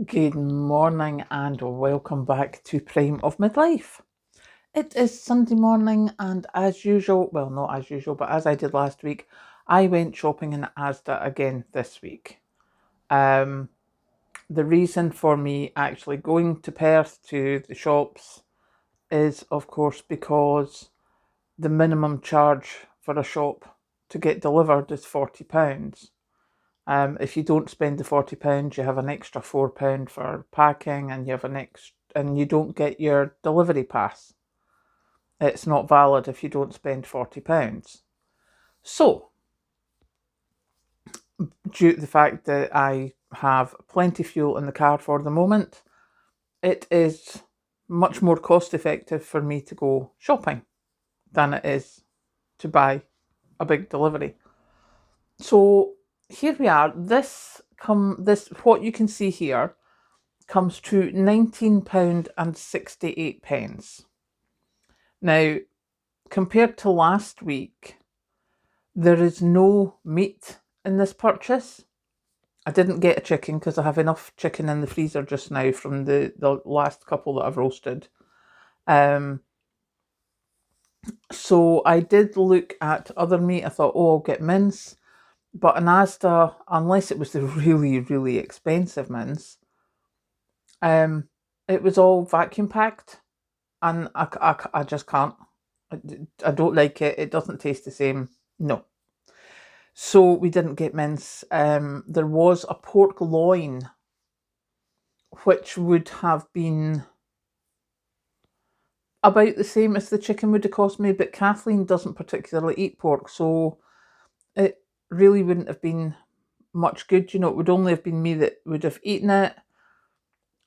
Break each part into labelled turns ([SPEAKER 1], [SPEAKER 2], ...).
[SPEAKER 1] Good morning and welcome back to Prime of Midlife. It is Sunday morning and as usual, well not as usual, but as I did last week, I went shopping in Asda again this week. The reason for me actually going to Perth to the shops is of course because the minimum charge for a shop to get delivered is £40. If you don't spend the £40, you have an extra £4 for packing, and you have and you don't get your delivery pass. It's not valid if you don't spend £40. So, due to the fact that I have plenty of fuel in the car for the moment, it is much more cost effective for me to go shopping than it is to buy a big delivery. So here we are. This what you can see here comes to £19.68. Now, compared to last week, there is no meat in this purchase. I didn't get a chicken because I have enough chicken in the freezer just now from the last couple that I've roasted. So I did look at other meat. I thought, oh, I'll get mince. But in Asda, unless it was the really, really expensive mince, it was all vacuum packed. And I just can't. I don't like it. It doesn't taste the same. No. So we didn't get mince. There was a pork loin, which would have been about the same as the chicken would have cost me, but Kathleen doesn't particularly eat pork, so it really wouldn't have been much good. It would only have been me that would have eaten it.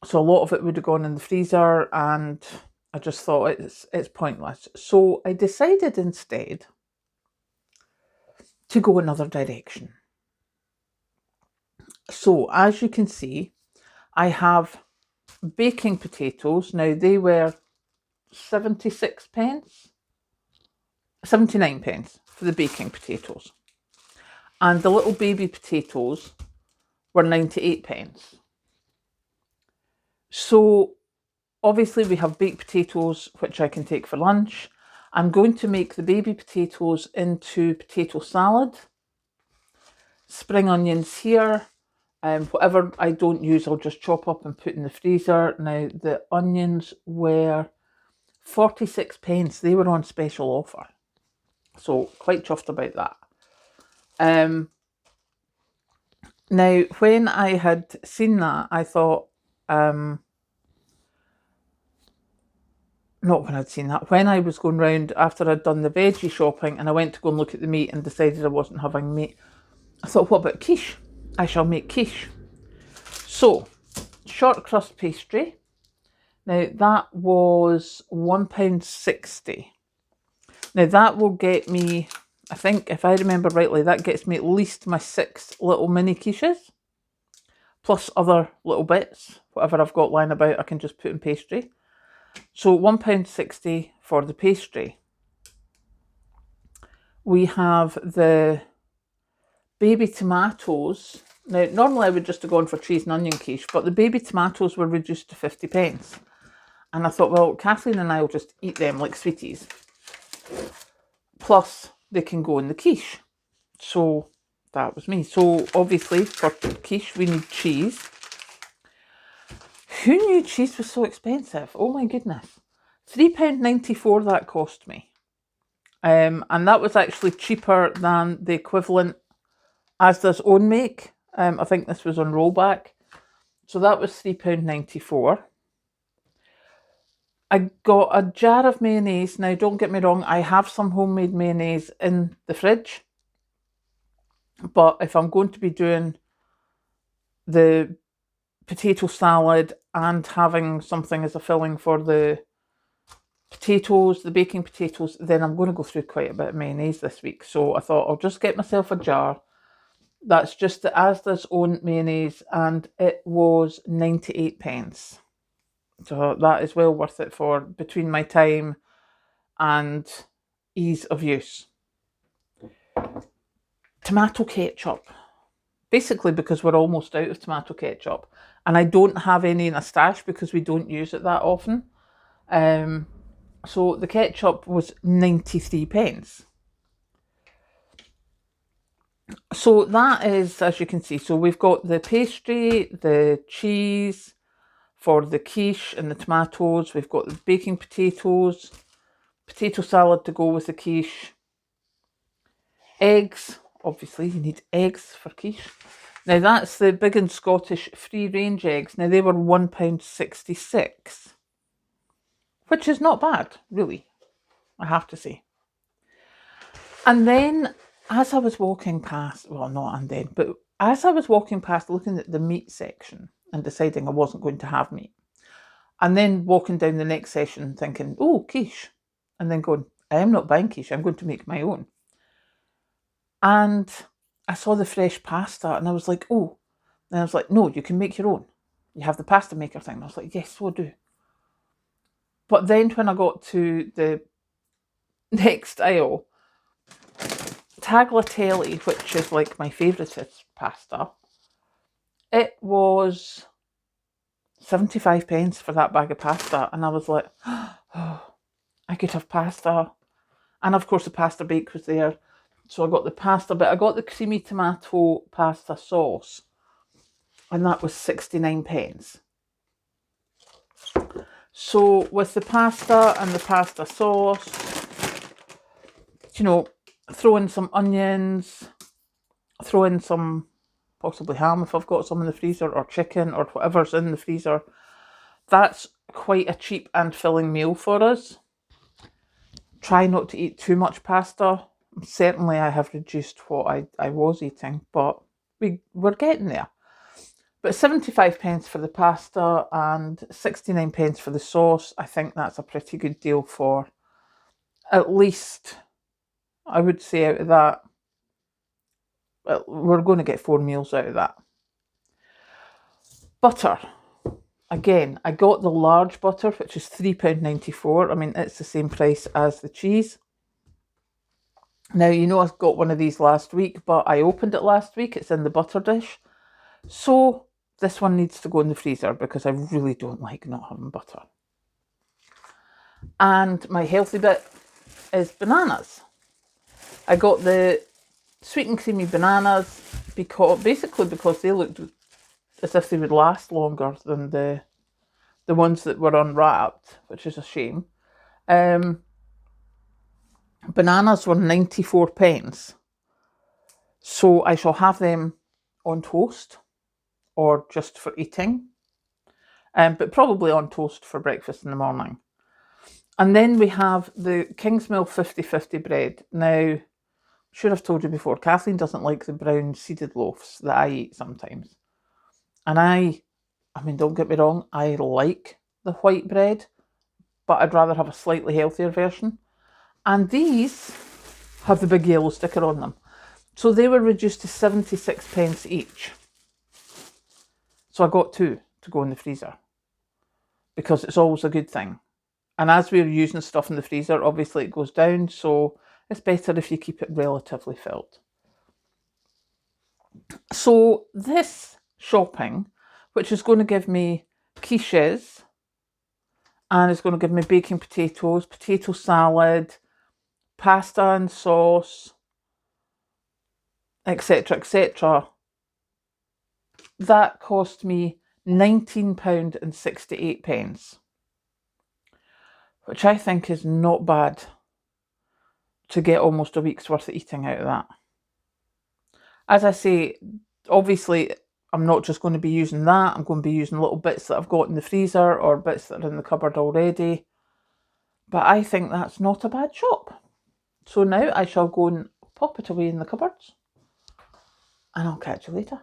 [SPEAKER 1] So a lot of it would have gone in the freezer, and I just thought it's pointless. So I decided instead to go another direction. So as you can see, I have baking potatoes. Now they were 76 pence, 79 pence for the baking potatoes. And the little baby potatoes were 98 pence. So obviously we have baked potatoes, which I can take for lunch. I'm going to make the baby potatoes into potato salad. Spring onions here. Whatever I don't use, I'll just chop up and put in the freezer. Now, the onions were 46 pence. They were on special offer. So, quite chuffed about that. Now, when I had seen that, I thought, not when I'd seen that, when I was going round after I'd done the veggie shopping and I went to go and look at the meat and decided I wasn't having meat, I thought, what about quiche? I shall make quiche. So, short crust pastry. Now that was £1.60. Now that will get me, I think if I remember rightly, that gets me at least my 6 little mini quiches, plus other little bits, whatever I've got lying about I can just put in pastry. So £1.60 for the pastry. We have the baby tomatoes. Now, normally I would just have gone for cheese and onion quiche, but the baby tomatoes were reduced to 50 pence. And I thought, well, Kathleen and I will just eat them like sweeties. Plus, they can go in the quiche. So, that was me. So, obviously, for quiche, we need cheese. Who knew cheese was so expensive? Oh my goodness. £3.94 that cost me. And that was actually cheaper than the equivalent Asda's own make. I think this was on rollback. So that was £3.94. I got a jar of mayonnaise. Now, don't get me wrong, I have some homemade mayonnaise in the fridge. But if I'm going to be doing the potato salad and having something as a filling for the potatoes, the baking potatoes, then I'm going to go through quite a bit of mayonnaise this week. So I thought I'll just get myself a jar. That's just the Asda's own mayonnaise, and it was 98 pence. So that is well worth it for between my time and ease of use. Tomato ketchup. basically because we're almost out of tomato ketchup. And I don't have any in a stash because we don't use it that often. So the ketchup was 93 pence. So that is, as you can see, so we've got the pastry, the cheese for the quiche and the tomatoes. We've got the baking potatoes, potato salad to go with the quiche, eggs. Obviously, you need eggs for quiche. Now, that's the Big and Scottish free-range eggs. Now, they were £1.66, which is not bad, really, I have to say. And then, as I was walking past, well, not and then, but as I was walking past looking at the meat section and deciding I wasn't going to have meat, and then walking down the next section thinking, oh, quiche, and then going, I am not buying quiche, I'm going to make my own. And I saw the fresh pasta and I was like, oh. And I was like, no, you can make your own. You have the pasta maker thing. And I was like, yes, so I do. But then when I got to the next aisle, tagliatelle, which is like my favourite pasta, it was 75 pence for that bag of pasta. And I was like, oh, I could have pasta. And of course the pasta bake was there. So I got the pasta, but I got the creamy tomato pasta sauce. And that was 69 pence. So with the pasta and the pasta sauce, you know, throw in some onions, throw in some possibly ham if I've got some in the freezer, or chicken, or whatever's in the freezer. That's quite a cheap and filling meal for us. Try not to eat too much pasta. Certainly I have reduced what I was eating, but we're getting there. But 75 pence for the pasta and 69 pence for the sauce, I think that's a pretty good deal for at least, I would say out of that, we're going to get 4 meals out of that. Butter. Again, I got the large butter, which is £3.94. I mean, it's the same price as the cheese. Now, you know I got one of these last week, but I opened it last week. It's in the butter dish. So this one needs to go in the freezer because I really don't like not having butter. And my healthy bit is bananas. I got the sweet and creamy bananas because they looked as if they would last longer than the ones that were unwrapped, which is a shame. Bananas were 94 pence. So I shall have them on toast or just for eating, but probably on toast for breakfast in the morning. And then we have the Kingsmill 50/50 bread. Now, sure I've told you before, Kathleen doesn't like the brown seeded loaves that I eat sometimes. And I mean, don't get me wrong, I like the white bread, but I'd rather have a slightly healthier version. And these have the big yellow sticker on them. So they were reduced to 76 pence each. So I got 2 to go in the freezer because it's always a good thing. And as we're using stuff in the freezer, obviously it goes down, so it's better if you keep it relatively filled. So this shopping, which is going to give me quiches, and it's going to give me baking potatoes, potato salad, pasta and sauce, etc., etc. That cost me £19.68, which I think is not bad to get almost a week's worth of eating out of that. As I say, obviously, I'm not just going to be using that. I'm going to be using little bits that I've got in the freezer or bits that are in the cupboard already. But I think that's not a bad shop. So now I shall go and pop it away in the cupboards. And I'll catch you later.